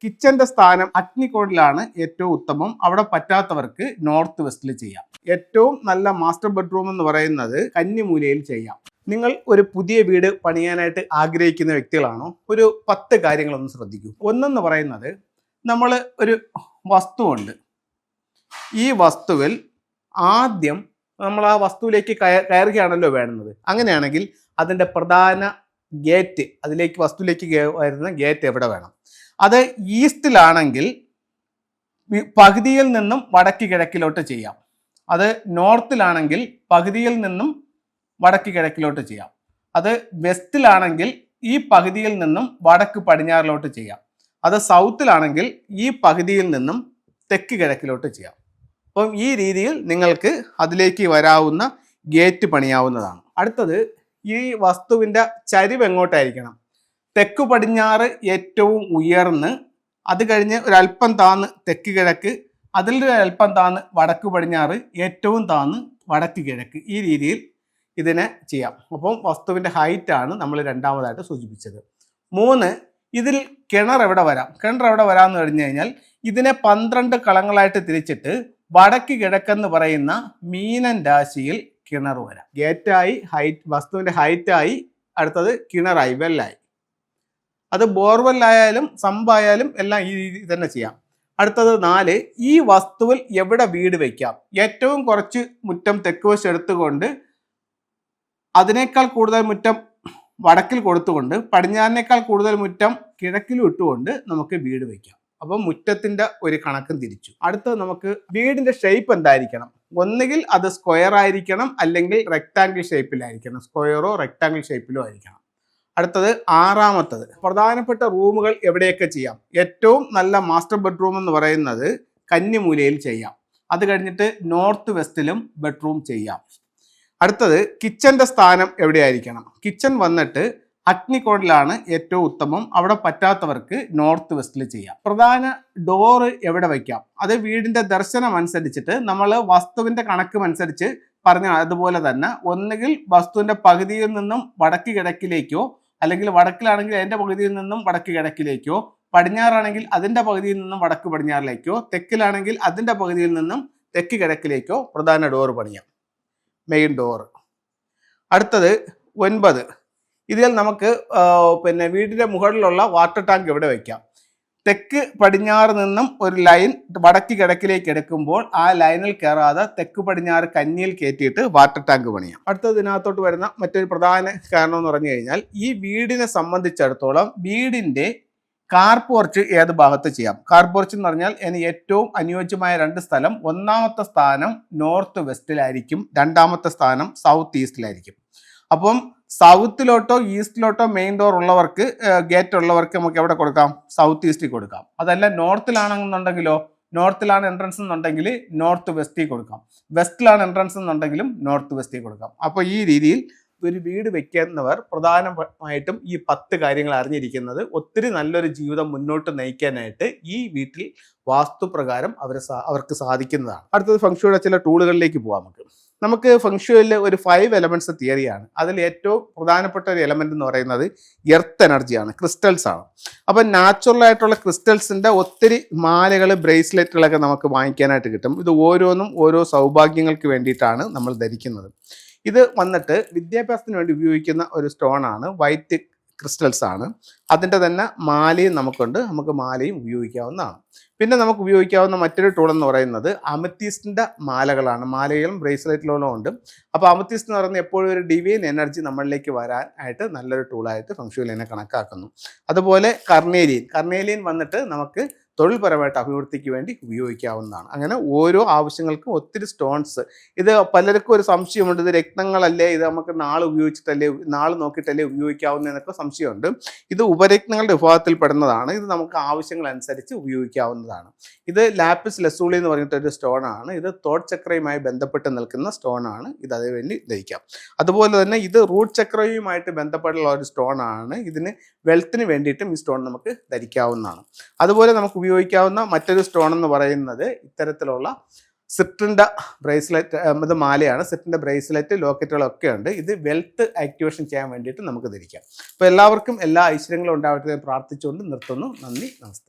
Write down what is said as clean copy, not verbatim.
കിച്ചന്റെ സ്ഥാനം അഗ്നികോണിലാണ് ഏറ്റവും ഉത്തമം. അവിടെ പറ്റാത്തവർക്ക് നോർത്ത് വെസ്റ്റിൽ ചെയ്യാം. ഏറ്റവും നല്ല മാസ്റ്റർ ബെഡ്റൂം എന്ന് പറയുന്നത് കന്നിമൂലയിൽ ചെയ്യാം. നിങ്ങൾ ഒരു പുതിയ വീട് പണിയാനായിട്ട് ആഗ്രഹിക്കുന്ന വ്യക്തികളാണോ? ഒരു 10 കാര്യങ്ങളൊന്ന് ശ്രദ്ധിക്കൂ. ഒന്നെന്ന് പറയുന്നത്, നമ്മൾ ഒരു വസ്തുവുണ്ട്. ഈ വസ്തുവിൽ ആദ്യം നമ്മൾ ആ വസ്തുവിലേക്ക് കയറുകയാണല്ലോ വേണ്ടുന്നത്. അങ്ങനെയാണെങ്കിൽ അതിൻ്റെ പ്രധാന ഗേറ്റ്, അതിലേക്ക് വസ്തുവിലേക്ക് വരുന്ന ഗേറ്റ് എവിടെ വേണം? അത് ഈസ്റ്റിലാണെങ്കിൽ പകുതിയിൽ നിന്നും വടക്ക് കിഴക്കിലോട്ട് ചെയ്യാം. അത് നോർത്തിലാണെങ്കിൽ പകുതിയിൽ നിന്നും വടക്ക് കിഴക്കിലോട്ട് ചെയ്യാം. അത് വെസ്റ്റിലാണെങ്കിൽ ഈ പകുതിയിൽ നിന്നും വടക്ക് പടിഞ്ഞാറിലോട്ട് ചെയ്യാം. അത് സൗത്തിലാണെങ്കിൽ ഈ പകുതിയിൽ നിന്നും തെക്ക് കിഴക്കിലോട്ട് ചെയ്യാം. അപ്പം ഈ രീതിയിൽ നിങ്ങൾക്ക് അതിലേക്ക് വരാവുന്ന ഗേറ്റ് പണിയാവുന്നതാണ്. അടുത്തത്, ഈ വസ്തുവിൻ്റെ ചരിവ് എങ്ങോട്ടായിരിക്കണം? തെക്ക് പടിഞ്ഞാറ് ഏറ്റവും ഉയർന്ന്, അത് കഴിഞ്ഞ് ഒരല്പം താന്ന് തെക്ക് കിഴക്ക്, അതിൽ ഒരല്പം താന്ന് വടക്ക് പടിഞ്ഞാറ്, ഏറ്റവും താന്ന് വടക്ക് കിഴക്ക്. ഈ രീതിയിൽ ഇതിനെ ചെയ്യാം. അപ്പം വസ്തുവിൻ്റെ ഹൈറ്റാണ് നമ്മൾ രണ്ടാമതായിട്ട് സൂചിപ്പിച്ചത്. 3, ഇതിൽ കിണർ എവിടെ വരാം? കിണർ എവിടെ വരാമെന്ന് കഴിഞ്ഞു കഴിഞ്ഞാൽ ഇതിനെ 12 കളങ്ങളായിട്ട് തിരിച്ചിട്ട് വടക്ക് കിഴക്കെന്ന് പറയുന്ന മീനൻ രാശിയിൽ കിണർ വരാം. ഗേറ്റായി, വസ്തുവിൻ്റെ ഹൈറ്റായി, അടുത്തത് കിണറായി, വെല്ലായി. അത് ബോർവെല്ലായാലും സമ്പായാലും എല്ലാം ഈ രീതി തന്നെ ചെയ്യാം. അടുത്തത് 4, ഈ വസ്തുവിൽ എവിടെ വീട് വയ്ക്കാം? ഏറ്റവും കുറച്ച് മുറ്റം തെക്ക് വശം എടുത്തുകൊണ്ട് അതിനേക്കാൾ കൂടുതൽ മുറ്റം വടക്കിൽ കൊടുത്തുകൊണ്ട് പടിഞ്ഞാറിനേക്കാൾ കൂടുതൽ മുറ്റം കിഴക്കിലും ഇട്ടുകൊണ്ട് നമുക്ക് വീട് വയ്ക്കാം. അപ്പം മുറ്റത്തിൻ്റെ ഒരു കണക്കും തിരിച്ചു. അടുത്തത്, നമുക്ക് വീടിൻ്റെ ഷേപ്പ് എന്തായിരിക്കണം? ഒന്നുകിൽ അത് സ്ക്വയർ ആയിരിക്കണം, അല്ലെങ്കിൽ റെക്റ്റാങ്കിൾ ഷേപ്പിലായിരിക്കണം. സ്ക്വയറോ റെക്റ്റാങ്കിൾ ഷേപ്പിലോ ആയിരിക്കണം. അടുത്തത്, 6ാമത്തത്, പ്രധാനപ്പെട്ട റൂമുകൾ എവിടെയൊക്കെ ചെയ്യാം? ഏറ്റവും നല്ല മാസ്റ്റർ ബെഡ്റൂം എന്ന് പറയുന്നത് കന്നിമൂലയിൽ ചെയ്യാം. അത് കഴിഞ്ഞിട്ട് നോർത്ത് വെസ്റ്റിലും ബെഡ്റൂം ചെയ്യാം. അടുത്തത്, കിച്ചന്റെ സ്ഥാനം എവിടെയായിരിക്കണം? കിച്ചൺ വന്നിട്ട് അഗ്നികോണിലാണ് ഏറ്റവും ഉത്തമം. അവിടെ പറ്റാത്തവർക്ക് നോർത്ത് വെസ്റ്റിൽ ചെയ്യാം. പ്രധാന ഡോറ് എവിടെ വയ്ക്കാം? അത് വീടിന്റെ ദർശനം അനുസരിച്ചിട്ട് നമ്മൾ വസ്തുവിന്റെ കണക്കും അനുസരിച്ച് പറഞ്ഞ അതുപോലെ തന്നെ, ഒന്നുകിൽ വസ്തുവിന്റെ പകുതിയിൽ നിന്നും വടക്ക് കിഴക്കിലേക്കോ, അല്ലെങ്കിൽ വടക്കിലാണെങ്കിൽ അതിന്റെ പകുതിയിൽ നിന്നും വടക്ക് കിഴക്കിലേക്കോ, പടിഞ്ഞാറാണെങ്കിൽ അതിന്റെ പകുതിയിൽ നിന്നും വടക്ക് പടിഞ്ഞാറിലേക്കോ, തെക്കിലാണെങ്കിൽ അതിന്റെ പകുതിയിൽ നിന്നും തെക്ക് കിഴക്കിലേക്കോ പ്രധാന ഡോറ് പണിയാം, മെയിൻ ഡോറ്. അടുത്തത് 9, ഇതിൽ നമുക്ക് വീടിന്റെ മുകളിലുള്ള വാട്ടർ ടാങ്ക് എവിടെ വയ്ക്കാം? തെക്ക് പടിഞ്ഞാറ് നിന്നും ഒരു ലൈൻ വടക്ക് കിഴക്കിലേക്ക് എടുക്കുമ്പോൾ ആ ലൈനിൽ കയറാതെ തെക്ക് പടിഞ്ഞാറ് കന്നിയിൽ കയറ്റിയിട്ട് വാട്ടർ ടാങ്ക് പണിയാം. അടുത്തത്, ഇതിനകത്തോട്ട് വരുന്ന മറ്റൊരു പ്രധാന കാരണം എന്ന് പറഞ്ഞു കഴിഞ്ഞാൽ, ഈ വീടിനെ സംബന്ധിച്ചിടത്തോളം വീടിന്റെ കാർ പോർച്ച് ഏത് ഭാഗത്ത് ചെയ്യാം? കാർ പോർച്ച് എന്ന് പറഞ്ഞാൽ ഏറ്റവും അനുയോജ്യമായ 2 സ്ഥലം, ഒന്നാമത്തെ സ്ഥാനം നോർത്ത് വെസ്റ്റിലായിരിക്കും, രണ്ടാമത്തെ സ്ഥാനം സൗത്ത് ഈസ്റ്റിലായിരിക്കും. അപ്പം സൗത്തിലോട്ടോ ഈസ്റ്റിലോട്ടോ മെയിൻ ഡോർ ഉള്ളവർക്ക്, ഗേറ്റ് ഉള്ളവർക്ക് നമുക്ക് എവിടെ കൊടുക്കാം? സൗത്ത് ഈസ്റ്റിൽ കൊടുക്കാം. അതല്ല നോർത്തിലാണെന്നുണ്ടെങ്കിലോ, നോർത്തിലാണ് എൻട്രൻസ് എന്നുണ്ടെങ്കിൽ നോർത്ത് വെസ്റ്റിൽ കൊടുക്കാം. വെസ്റ്റിലാണ് എൻട്രൻസ് എന്നുണ്ടെങ്കിലും നോർത്ത് വെസ്റ്റിൽ കൊടുക്കാം. അപ്പോൾ ഈ രീതിയിൽ ഒരു വീട് വെക്കുന്നവർ പ്രധാനമായിട്ടും ഈ 10 കാര്യങ്ങൾ അറിഞ്ഞിരിക്കുന്നത് ഒത്തിരി നല്ലൊരു ജീവിതം മുന്നോട്ട് നയിക്കാനായിട്ട് ഈ വീട്ടിൽ വാസ്തുപ്രകാരം അവർക്ക് സാധിക്കുന്നതാണ്. അടുത്തത്, ഫംഗ്ഷയുടെ ചില ടൂളുകളിലേക്ക് പോകാം. നമുക്ക് ഫംഗ്ഷയിൽ ഒരു 5 എലമെന്റ്സ് തിയറിയാണ്. അതിൽ ഏറ്റവും പ്രധാനപ്പെട്ട ഒരു എലമെന്റ് എന്ന് പറയുന്നത് എർത്ത് എനർജിയാണ്, ക്രിസ്റ്റൽസ് ആണ്. അപ്പം നാച്ചുറൽ ആയിട്ടുള്ള ക്രിസ്റ്റൽസിന്റെ ഒത്തിരി മാലകൾ, ബ്രേസ്ലെറ്റുകളൊക്കെ നമുക്ക് വാങ്ങിക്കാനായിട്ട് കിട്ടും. ഇത് ഓരോന്നും ഓരോ സൗഭാഗ്യങ്ങൾക്ക് വേണ്ടിയിട്ടാണ് നമ്മൾ ധരിക്കുന്നത്. ഇത് വന്നിട്ട് വിദ്യാഭ്യാസത്തിന് വേണ്ടി ഉപയോഗിക്കുന്ന ഒരു സ്റ്റോൺ ആണ്, വൈറ്റ് ക്രിസ്റ്റൽസ് ആണ്. അതിൻ്റെ തന്നെ മാലയും നമുക്കുണ്ട്, നമുക്ക് മാലയും ഉപയോഗിക്കാവുന്നതാണ്. പിന്നെ നമുക്ക് ഉപയോഗിക്കാവുന്ന മറ്റൊരു ടൂൾ എന്ന് പറയുന്നത് അമത്തീസ്റ്റിൻ്റെ മാലകളാണ്. മാലകളും ബ്രേസ്ലെറ്റുകളും ഉണ്ട്. അപ്പോൾ അമത്തീസ്റ്റ് എന്ന് പറയുന്നത് എപ്പോഴും ഒരു ഡിവൈൻ എനർജി നമ്മളിലേക്ക് വരാനായിട്ട് നല്ലൊരു ടൂളായിട്ട് ഫംഗ്ഷനിനെ കണക്കാക്കുന്നു. അതുപോലെ കർണേലിയൻ വന്നിട്ട് നമുക്ക് തൊഴിൽപരമായിട്ട് അഭിവൃദ്ധിക്ക് വേണ്ടി ഉപയോഗിക്കാവുന്നതാണ്. അങ്ങനെ ഓരോ ആവശ്യങ്ങൾക്കും ഒത്തിരി സ്റ്റോൺസ്. ഇത് പലർക്കും ഒരു സംശയമുണ്ട്, ഇത് രത്നങ്ങളല്ലേ, ഇത് നമുക്ക് നാൾ നോക്കിയിട്ടല്ലേ ഉപയോഗിക്കാവുന്നതെന്നൊക്കെ സംശയമുണ്ട്. ഇത് ഉപരത്നങ്ങളുടെ വിഭാഗത്തിൽ പെടുന്നതാണ്. ഇത് നമുക്ക് ആവശ്യങ്ങളനുസരിച്ച് ഉപയോഗിക്കാവുന്നതാണ്. ഇത് ലാപ്പിസ് ലസൂളി എന്ന് പറഞ്ഞിട്ടൊരു സ്റ്റോണാണ്. ഇത് തോട്ട് ചക്രയുമായി ബന്ധപ്പെട്ട് നിൽക്കുന്ന സ്റ്റോണാണ്. ഇത് അതിനുവേണ്ടി ധരിക്കാം. അതുപോലെ തന്നെ ഇത് റൂട്ട് ചക്രയുമായിട്ട് ബന്ധപ്പെട്ടുള്ള ഒരു സ്റ്റോണാണ്. ഇതിന് വെൽത്തിന് വേണ്ടിയിട്ടും ഈ സ്റ്റോൺ നമുക്ക് ധരിക്കാവുന്നതാണ്. അതുപോലെ നമുക്ക് ഉപയോഗിക്കാവുന്ന മറ്റൊരു സ്റ്റോൺ എന്ന് പറയുന്നത് ഇത്തരത്തിലുള്ള സിട്രിൻ്റെ ബ്രേസ്ലെറ്റ്, ഇത് മാലയാണ്. സിട്രിൻ്റെ ബ്രേസ്ലെറ്റ്, ലോക്കറ്റുകളൊക്കെ ഉണ്ട്. ഇത് വെൽത്ത് ആക്ടിവേഷൻ ചെയ്യാൻ വേണ്ടിയിട്ട് നമുക്ക് ധരിക്കാം. അപ്പോൾ എല്ലാവർക്കും എല്ലാ ഐശ്വര്യങ്ങളും ഉണ്ടാവട്ടെ പ്രാർത്ഥിച്ചുകൊണ്ട് നിർത്തുന്നു. നന്ദി, നമസ്തേ.